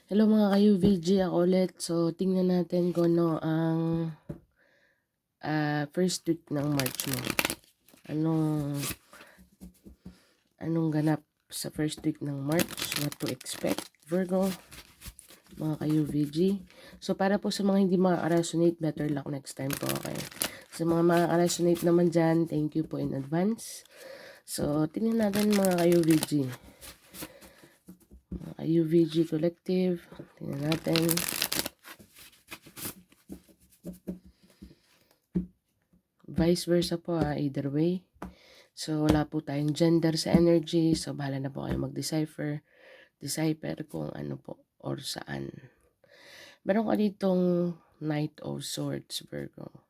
Hello mga ka-UVG, ako ulit. So, tingnan natin kung ano ang first week ng March mo. Anong, anong ganap sa first week ng March? What to expect, Virgo, mga ka-UVG. So, para po sa mga hindi makaka-resonate, better luck next time po, okay? Sa mga makaka-resonate naman dyan, thank you po in advance. So, tingnan natin mga ka-UVG. Mga ka-UVG Collective, tingnan natin. Vice versa po either way. So, wala po tayong gender sa energy. So, bahala na po kayo decipher kung ano po or saan. Meron ka ditong Knight of Swords, Virgo.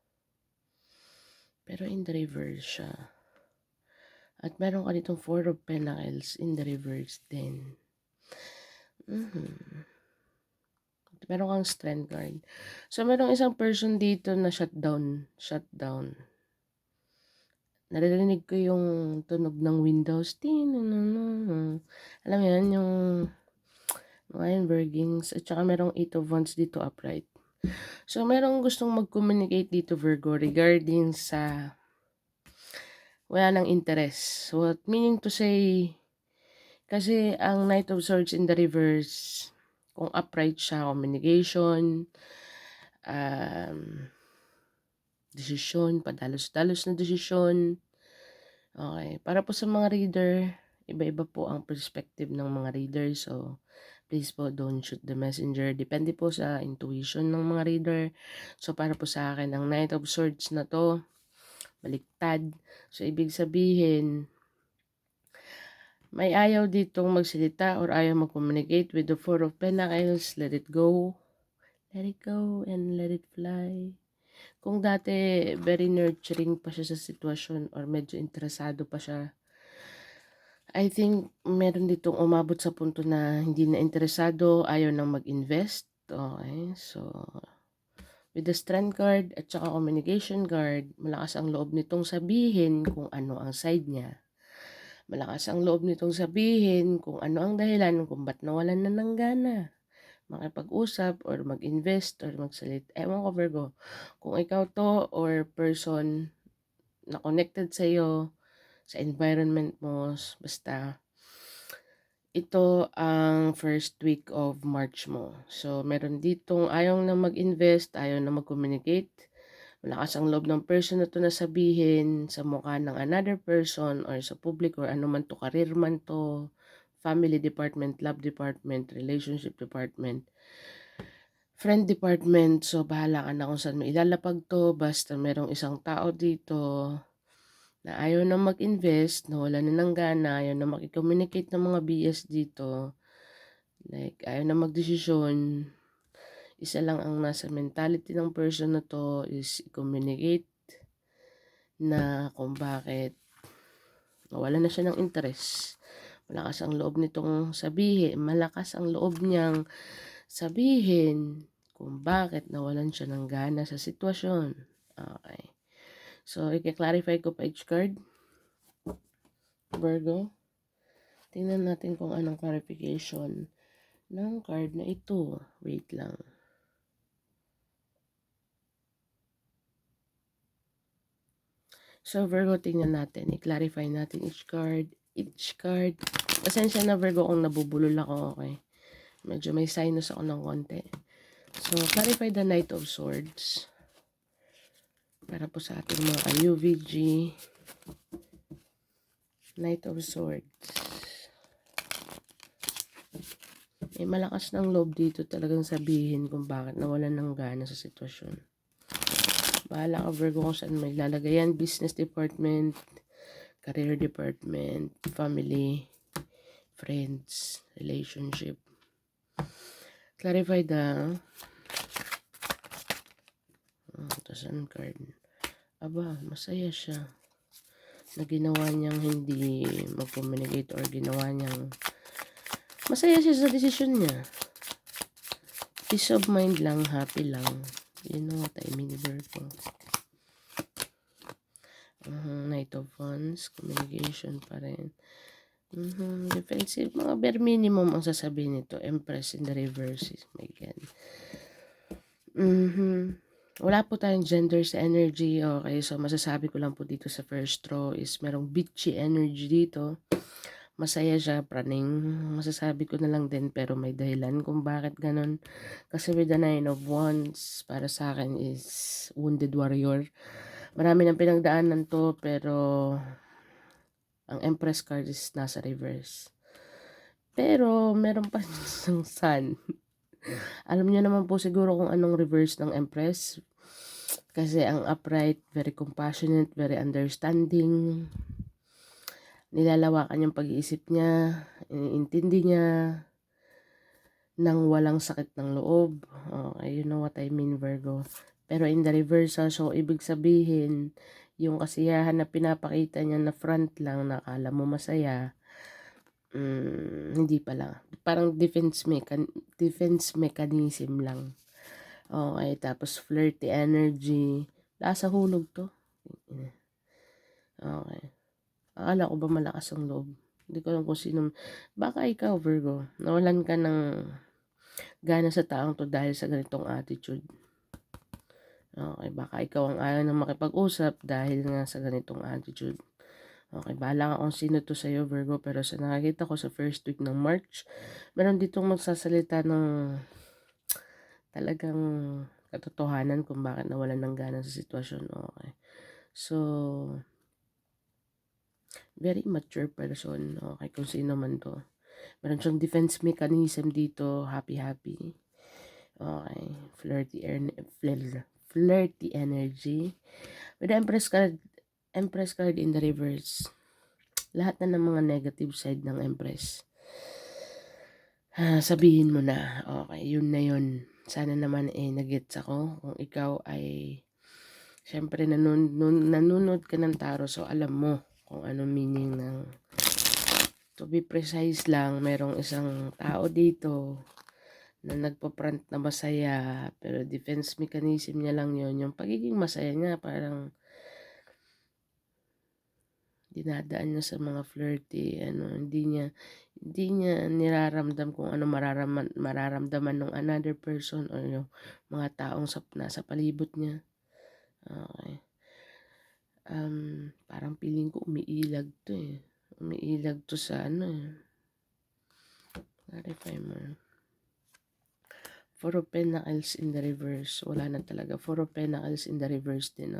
Pero in the reverse siya. At meron ka ditong Four of Pentacles in the reverse din. Meron kang Strength card. So, merong isang person dito na shutdown. Naririnig ko yung tunog ng windows. Alam mo yan, yung mga workings. At saka merong 8 of Wands dito upright. So, merong gustong mag-communicate dito, Virgo, regarding sa wala ng interest. So, what meaning to say, kasi ang Knight of Swords in the reverse, kung upright siya, communication, desisyon, padalos-dalos na desisyon. Okay. Para po sa mga reader, iba-iba po ang perspective ng mga reader. So, please po don't shoot the messenger. Depende po sa intuition ng mga reader. So, para po sa akin, ang Knight of Swords na to, baliktad. So, ibig sabihin, may ayaw ditong magsalita or ayaw mag-communicate with the Four of Pentacles. Let it go. Let it go and let it fly. Kung dati very nurturing pa siya sa sitwasyon or medyo interesado pa siya, I think meron ditong umabot sa punto na hindi na interesado, ayaw nang mag-invest. Okay, so with the Strength card at saka Communication card, malakas ang loob nitong sabihin kung ano ang side niya. Malakas ang loob nitong sabihin kung ano ang dahilan kung ba't nawalan na ng gana makipag-usap or mag-invest or magsalit. Ewan ko, Virgo, kung ikaw to or person na connected sa iyo, sa environment mo, basta ito ang first week of March mo. So, meron ditong ayaw na mag-invest, ayaw na mag-communicate. Malakas ang loob ng person na to na sabihin sa mukha ng another person or sa public or ano man to, career man to, family department, love department, relationship department, friend department. So, bahala ka na kung saan mo ilalapag to. Basta merong isang tao dito na ayaw na mag-invest, na wala na ng gana, ayaw na makicommunicate ng mga BS dito. Like, ayaw na magdesisyon. Isa lang ang nasa mentality ng person na to is i-communicate na kung bakit wala na siya ng interest. Malakas ang loob niyang sabihin kung bakit nawalan siya ng gana sa sitwasyon. Okay. So, i-clarify ko pa each card. Virgo. Tingnan natin kung anong clarification ng card na ito. Wait lang. So, Virgo, tingnan natin. I-clarify natin each card. Pasensya na, Virgo, kung nabubulol ako, okay? Medyo may sinus ako ng konti. So, clarify the Knight of Swords. Para po sa ating mga UVG. Knight of Swords. May malakas ng loob dito talagang sabihin kung bakit nawalan ng gana sa sitwasyon. Bahala ka, Virgo, kung saan may lalagay yan. Business department, career department, family, friends, relationship. Clarify the Sun card. Aba, masaya siya na ginawa niyang hindi mag-communicate or ginawa niyang masaya siya sa desisyon niya. Peace of mind lang, happy lang. You know what I mean, Virgo. Knight of Wands, communication pa rin. Defensive, mga bare minimum ang sasabihin nito. Empress in the reverse. My God. Wala po tayong gender sa energy. Okay, so masasabi ko lang po dito sa first row is merong bitchy energy dito. Masaya siya, praning. Masasabi ko na lang din pero may dahilan kung bakit ganun. Kasi with the 9 of Wands, para sa akin is wounded warrior. Marami ng pinagdaanan to pero ang Empress card is nasa reverse. Pero meron pa isang sun. Alam niyo naman po siguro kung anong reverse ng Empress. Kasi ang upright, very compassionate, very understanding. Nilalawakan yung pag-iisip niya, iniintindi niya, nang walang sakit ng loob. Okay, you know what I mean, Virgo. Pero in the reverse, so ibig sabihin, yung kasiyahan na pinapakita niya na front lang, nakala mo masaya, hindi pala. Parang defense mechanism lang. Okay, tapos flirty energy. Lasa hulog to. Okay. Akala ko ba malakas ang loob? Hindi ko alam kung sino. Baka ikaw, Virgo. Nawalan ka ng gana sa taong to dahil sa ganitong attitude. Okay, baka ikaw ang ayaw na makipag-usap dahil nga sa ganitong attitude. Okay, bahala nga kung sino to sa'yo, Virgo. Pero sa nakakita ko sa first week ng March, meron ditong magsasalita ng talagang katotohanan kung bakit nawalan ng gana sa sitwasyon. Okay. So, very mature person. Okay, kung sino man to. Meron siyang defense mechanism dito. Happy. Okay. Flirty energy. With the Empress card in the reverse. Lahat na ng mga negative side ng Empress. Sabihin mo na. Okay, yun na yun. Sana naman nagets ako. Kung ikaw ay syempre nanonood ka ng tarot, so alam mo kung ano meaning ng, to be precise lang, merong isang tao dito na nagpa-front na masaya pero defense mechanism niya lang yon, yung pagiging masaya niya, parang dinadaan niya sa mga flirty, hindi niya niraramdam kung ano mararamdaman ng another person or yung mga taong nasa palibot niya. Okay. Parang feeling ko umiilag to Umiilag to sa Clarify mo. Four of Pentacles in the reverse. Wala na talaga. Four of Pentacles in the reverse din,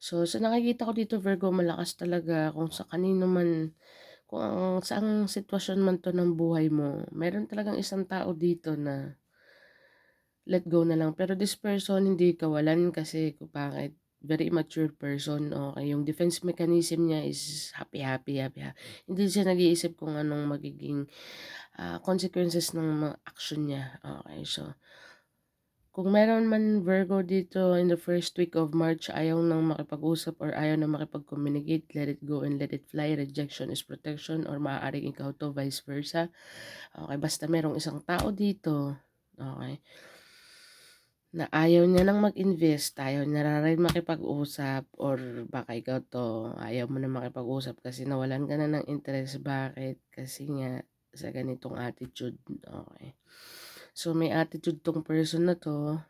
So, sa nakikita ko dito, Virgo, malakas talaga kung sa kanino man, kung saang sitwasyon man to ng buhay mo, meron talagang isang tao dito na let go na lang. Pero this person, hindi kawalan kasi kung bakit. Very mature person. Okay, yung defense mechanism niya is happy. Hindi siya nag-iisip kung anong magiging consequences ng mga action niya. Okay, so kung meron man Virgo dito in the first week of March, ayaw nang makipag-usap or ayaw nang makipag-communicate, let it go and let it fly. Rejection is protection, or maaaring ikaw to, vice versa. Okay, basta merong isang tao dito, okay, na ayaw niya nang mag-invest, ayaw niya na rin makipag-usap, or baka ikaw to, ayaw mo na makipag-usap kasi nawalan ka na ng interest. Bakit? Kasi nga sa ganitong attitude. Okay. So may attitude tong person na to.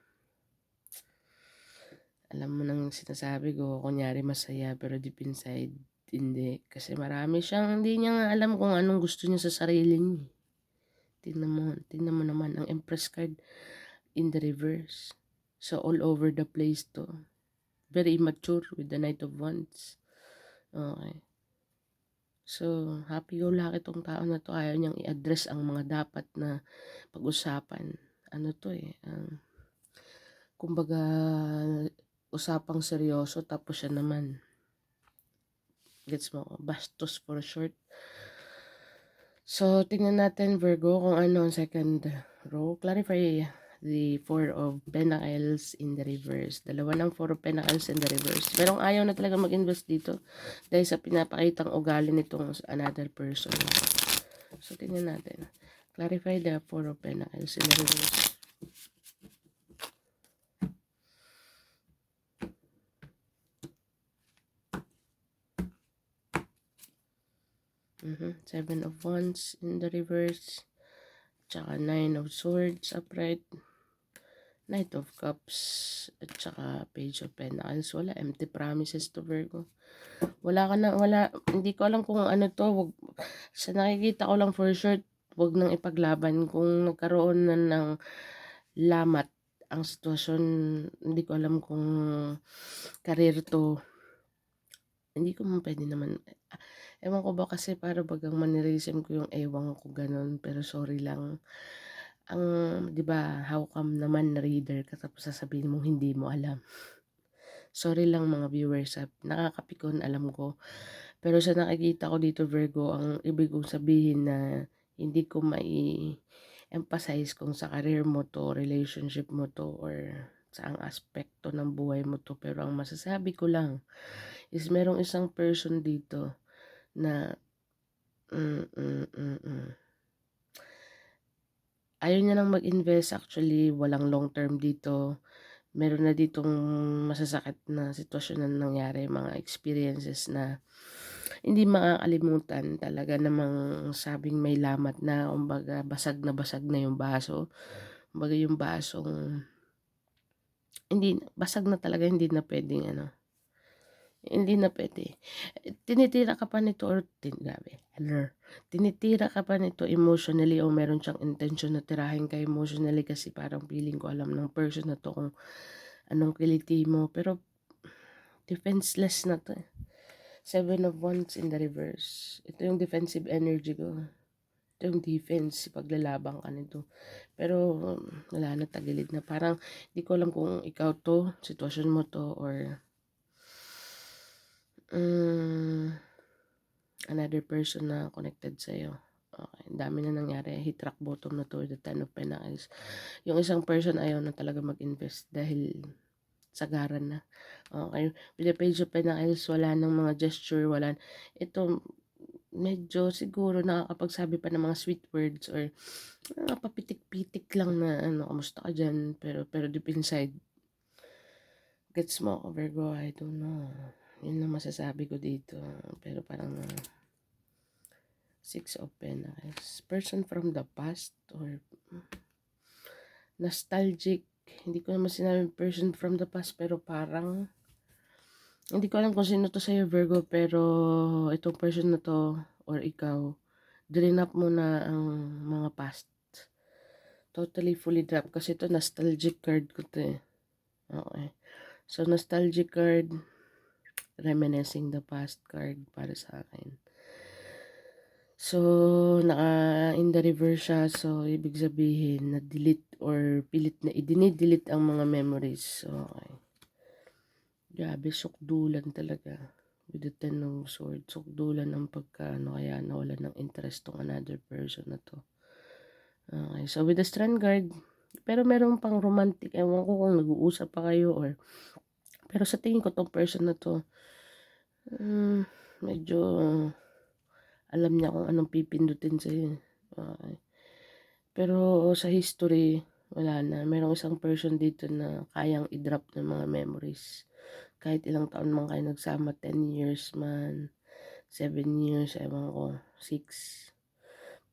Alam mo nang sinasabi ko, kunyari masaya pero deep inside hindi. Kasi marami siyang, hindi niya nga alam kung anong gusto niya sa sarili niya. Tingnan mo naman ang Empress card in the reverse. So all over the place to. Very immature with the Knight of Wands. Okay. So, happy-go-lucky tong tao na to. Ayaw niyang i-address ang mga dapat na pag-usapan. Ano to kumbaga, usapang seryoso tapos siya naman. Gets mo? Bastos for short. So, tingnan natin, Virgo, kung ano ang second row. Clarify the Four of Pentacles in the reverse. Dalawa ng Four of Pentacles in the reverse. Pero ayaw na talaga mag-invest dito dahil sa pinapakitang ugali nitong another person. So, tingnan natin. Clarify the Four of Pentacles in the reverse. Seven of Wands in the reverse, tsaka Nine of Swords upright, Knight of Cups, at saka Page of Pentacles. Wala, empty promises to Virgo. Hindi ko alam kung ano to, sa nakikita ko lang for sure, wag nang ipaglaban. Kung nagkaroon na ng lamat ang sitwasyon, hindi ko alam kung career to, hindi ko man pwede naman, ewan ko ba kasi para bagang mannerism ko yung ewan ko ganun, pero sorry lang. Ang, di ba, how come naman na reader ka tapos sasabihin mo hindi mo alam. Sorry lang mga viewers, nakakapikon alam ko. Pero sa nakikita ko dito Virgo, ang ibig kong sabihin na hindi ko mai-emphasize kung sa career mo to, relationship mo to, or saang aspekto ng buhay mo to. Pero ang masasabi ko lang is merong isang person dito na ayaw niya nang mag-invest. Actually, walang long term dito. Meron na ditong masasakit na sitwasyon na nangyari, mga experiences na hindi makakalimutan. Talaga namang sabing may lamat na, kumbaga basag na yung baso. Kumbaga yung basong hindi basag na talaga, hindi na pwedeng hindi na pwede. Tinitira ka pa nito or tinitira ka pa nito emotionally o meron siyang intention na tirahin ka emotionally kasi parang feeling ko alam ng person na to kung anong kiliti mo. Pero defenseless na to. Seven of Wands in the reverse. Ito yung defensive energy ko. Ito yung defense, paglalabang ka nito. Pero wala na, tagilid na. Parang di ko alam kung ikaw to, sitwasyon mo to, or another person na connected sa'yo. Okay, ang dami na nangyari. Hit rock bottom na to, the Ten of Pentacles. Yung isang person ayaw na talaga mag-invest dahil sagaran na. Okay, with the Page of Pentacles, wala nang mga gesture, wala. Ito, medyo siguro nakakapagsabi pa ng mga sweet words or papitik-pitik lang na kamusta ka dyan, pero deep inside, gets mo ako Virgo, I don't know. Yun lang masasabi ko dito. Pero parang Six of Pentacles. Person from the past or nostalgic. Hindi ko naman sinabi person from the past, pero parang hindi ko alam kung sino to sa'yo Virgo, pero itong person na to or ikaw, drain up mo na ang mga past. Totally fully drop kasi ito nostalgic card ko to eh. Okay. So nostalgic card, reminiscing the past card para sa akin. So, in the reverse siya. So, ibig sabihin, na-delete or pilit na i-delete ang mga memories. Okay. Grabe, sukdulan talaga. With the Ten of Swords, sukdulan ang kaya nawala ng interest tong another person na to. Okay, so with the Strand Guard, pero meron pang romantic, ewan ko kung nag-uusap pa kayo or, pero sa tingin ko tong person na to, medyo alam niya kung anong pipindutin sa'yo. Okay. Pero sa history, wala na. Merong isang person dito na kayang i-drop ng mga memories. Kahit ilang taon man kayo nagsama, 10 years man, 7 years, ewan ko, 6,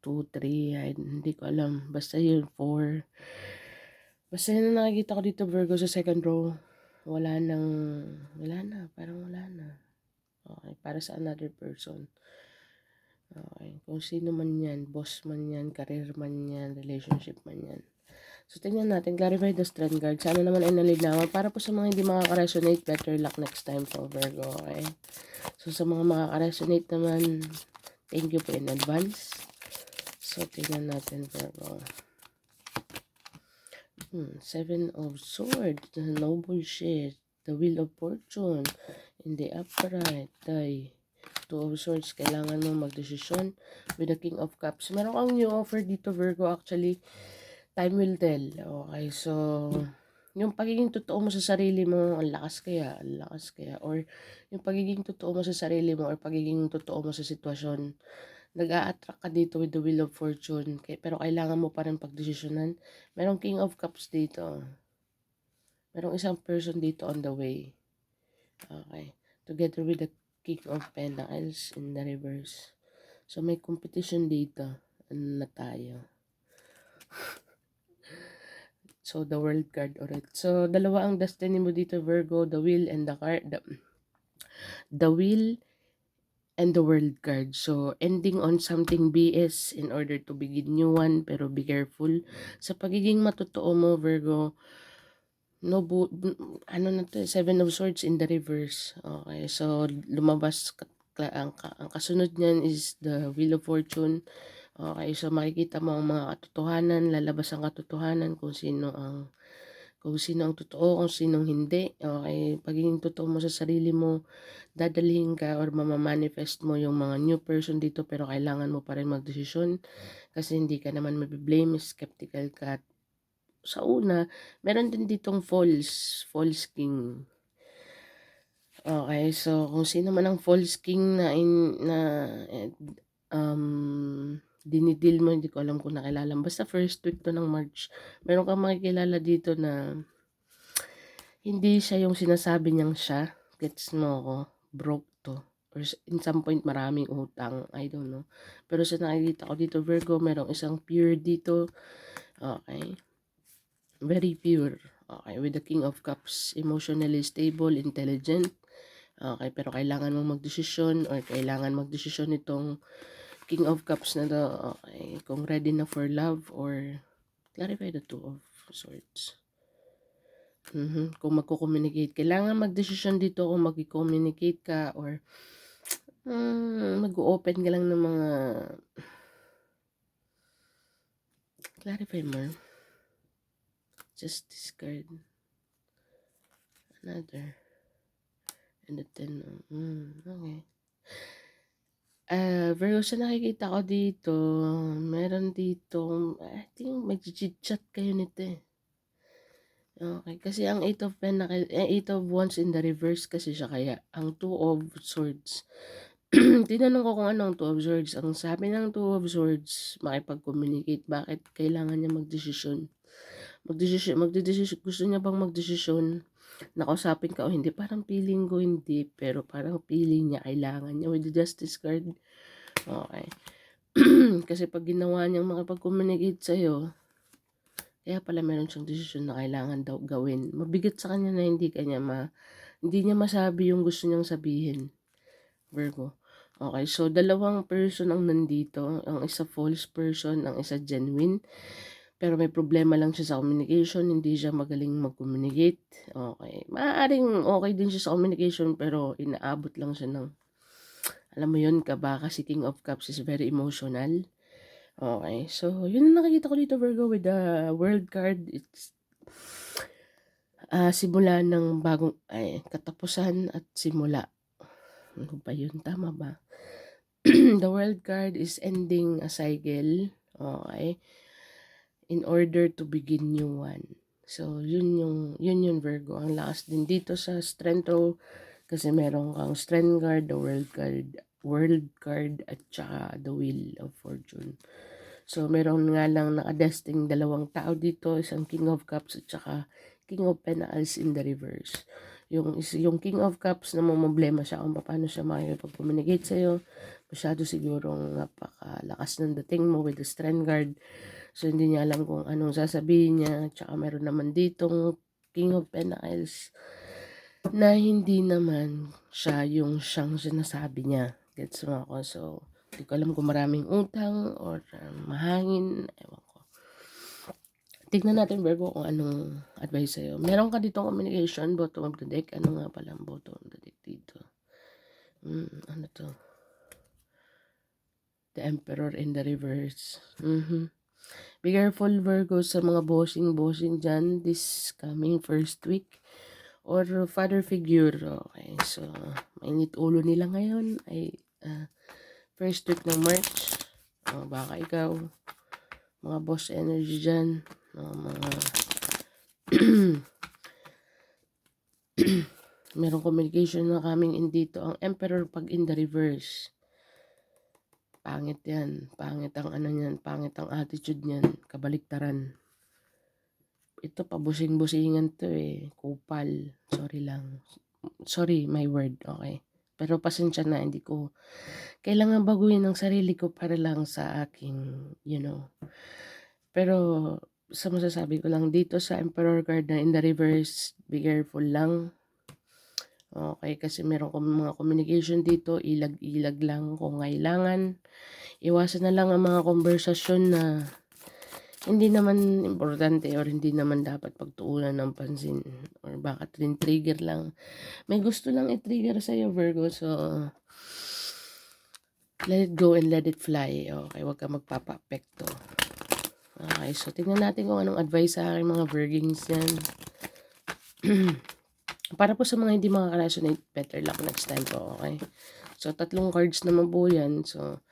2, 3, hindi ko alam. Basta yun, 4. Basta yun na nakikita ko dito, Virgo, sa second row. Wala na, parang wala na. Okay, para sa another person. Okay, kung sino man yan, boss man yan, career man yan, relationship man yan. So, tingnan natin, clarify the Strand Guard. Sana naman ay nalinawan. Para po sa mga hindi makaka-resonate, better luck next time po, Virgo, okay? So, sa mga makaka-resonate naman, thank you po in advance. So, tingnan natin, Virgo. Seven of Swords, the Noble Shit, the Wheel of Fortune, in the upright, Two of Swords, kailangan mo magdesisyon with the King of Cups. Meron kang new offer dito, Virgo, actually. Time will tell. Okay, so yung pagiging totoo mo sa sarili mo, ang lakas kaya, or yung pagiging totoo mo sa sarili mo or pagiging totoo mo sa sitwasyon, nag-a-attract ka dito with the Wheel of Fortune, pero kailangan mo pa rin pagdesisyonan. Merong King of Cups dito. Merong isang person dito on the way. Okay, together with the King of Pentacles in the reverse. So, may competition dito. Ano na tayo? So, the world card ulit. So, dalawa ang destiny mo dito, Virgo, the wheel and the card. The wheel and the world card. So, ending on something BS in order to begin new one, pero be careful. Sa pagiging matotoo mo, Virgo, no, ano na to, Seven of Swords in the reverse. Okay, so lumabas ang kasunod niyan is the Wheel of Fortune. Okay, so makikita mo ang mga katotohanan, lalabas ang katotohanan kung sino ang totoo, kung sinong hindi. Okay, pagiging totoo mo sa sarili mo, dadalhin ka or mamamanifest mo yung mga new person dito, pero kailangan mo pa rin magdesisyon kasi hindi ka naman mabiblame, skeptical ka. Sa una, meron din ditong false king. Okay, so kung sino man ang false king dinidil mo, hindi ko alam kung nakilala mo. Basta first week to ng March, meron kang makikilala dito na hindi siya yung sinasabi niyang siya. Gets mo ako? Broke to. Or in some point, maraming utang. I don't know. Pero sa nakikita ko dito, Virgo, merong isang pure dito. Okay. Very pure. Okay, with the King of Cups, emotionally stable, intelligent. Okay, pero kailangan mong magdesisyon or kailangan magdesisyon itong King of Cups na to. Okay, kung ready na for love or clarify the Two of Swords. Kung magko-communicate, kailangan magdesisyon dito kung magki-communicate ka or mag-open ka lang ng mga clarify more. Just discard. Another. And the 10. Okay. Virgo, sa nakikita ko dito, meron dito, I think mag-chit-chat kayo nito eh. Okay, kasi ang 8 of Wands in the reverse kasi siya, kaya ang 2 of Swords. Tinanong ko kung ano ang 2 of Swords. Ang sabi ng 2 of Swords, makipag-communicate. Bakit kailangan niya magdesisyon? Gusto niya bang magdesisyon? Nakausapin ka o hindi? Parang feeling ko hindi, pero parang feeling niya kailangan niya with the Justice card. Okay. Kasi pag ginawa niyang makipag-communicate sa'yo, kaya pala meron siyang desisyon na kailangan daw gawin. Mabigat sa kanya na hindi niya masabi yung gusto niyang sabihin. Virgo. Okay, so dalawang person ang nandito. Ang isa false person, ang isa genuine. Pero may problema lang siya sa communication, hindi siya magaling mag-communicate. Okay. Maaaring okay din siya sa communication pero inaabot lang siya ng, alam mo yun, kaba kasi King of Cups is very emotional. Okay, so yun ang nakikita ko dito, Virgo, with the World card. It's simula ng katapusan at simula. Ano ba yun? Tama ba? The World card is ending a cycle. Okay, in order to begin new one. So, yun yung Virgo. Ang lakas din dito sa strength row kasi meron kang strength card, the world card at saka the wheel of fortune. So, meron nga lang nakadesting dalawang tao dito, isang King of Cups at saka King of Pentacles in the reverse. Yung King of Cups na problema siya kung paano siya makikipag-communicate sa'yo. Masyado sigurong napakalakas ng dating mo with the strength card. So, hindi niya alam kung anong sasabihin niya. Tsaka meron naman ditong King of Pentacles na hindi naman siya yung siyang sinasabi niya. Gets mo ako? So, hindi ko alam kung maraming utang or mahangin. Ewan ko. Tignan natin, Virgo, kung anong advice sa'yo. Meron ka ditong communication, bottom of the deck. Ano nga pala ang bottom of the deck dito? Ano to? The Emperor in the reverse. Be careful, Virgo, sa mga bossing dyan this coming first week. Or father figure. Okay, so mainit ulo nila ngayon ay first week ng March. Baka ikaw, mga boss energy dyan, mga merong communication na coming in dito. Ang Emperor pag in the reverse, pangit yan. Pangit ang ano niyan, pangit ang attitude niyan, kabaliktaran. Ito pabusing-busingan to eh, kupal. Sorry lang. Sorry, my word, okay. Pero pasensya na, hindi ko kailangan baguhin ang sarili ko para lang sa aking, Pero sa masasabi ko lang dito sa Emperor card na in the reverse, be careful lang. Okay, kasi meron mga communication dito, ilag-ilag lang kung kailangan. Iwasan na lang ang mga konversasyon na hindi naman importante or hindi naman dapat pagtuunan ng pansin or baka trigger lang. May gusto lang i-trigger sa'yo, Virgo, so let it go and let it fly. Okay, huwag ka magpapa-apekto. Okay, so tingnan natin kung anong advice sa aking mga Virgins yan. Para po sa mga hindi makaka-resonate, better luck next time po, okay? So, 3 cards naman po yan. So,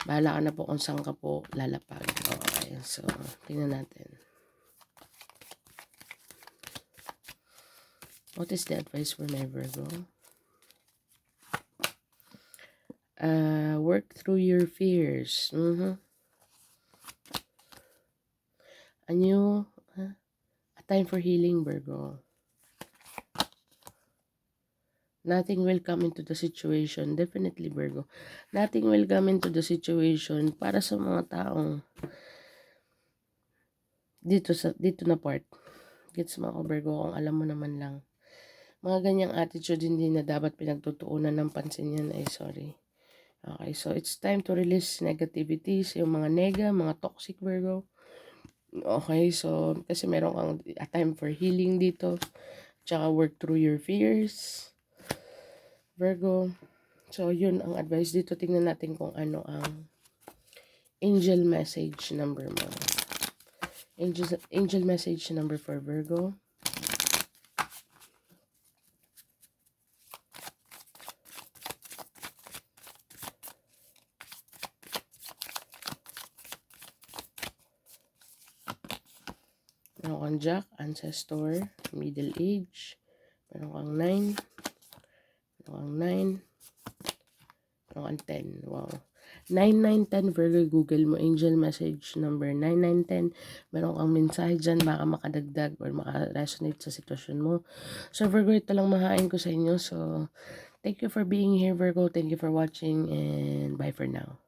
bahala ka na po kung saan ka po lalapag. Okay, so, tingnan natin. What is the advice for my Virgo? Work through your fears. A time for healing, Virgo. Nothing will come into the situation. Definitely, Virgo. Nothing will come into the situation para sa mga taong dito na part. Gets mo ako, Virgo, kung alam mo naman lang. Mga ganyang attitude hindi na dapat pinagtutuunan ng pansin yan. Sorry. Okay, so it's time to release negativities, yung mga mga toxic, Virgo. Okay, so kasi meron kang a time for healing dito. Tsaka work through your fears, Virgo. So, yun ang advice dito. Tingnan natin kung ano ang angel message number mo. Angel message number for Virgo. Meron kang Jack, Ancestor, Middle Age. Meron kang 9. Meron kang 9. Meron kang 10. Wow. 9910 Virgo, Google mo angel message number 9910. Meron kang mensahe dyan, baka makadagdag or maka-resonate sa sitwasyon mo. So Virgo, ito lang mahain ko sa inyo. So thank you for being here, Virgo. Thank you for watching and bye for now.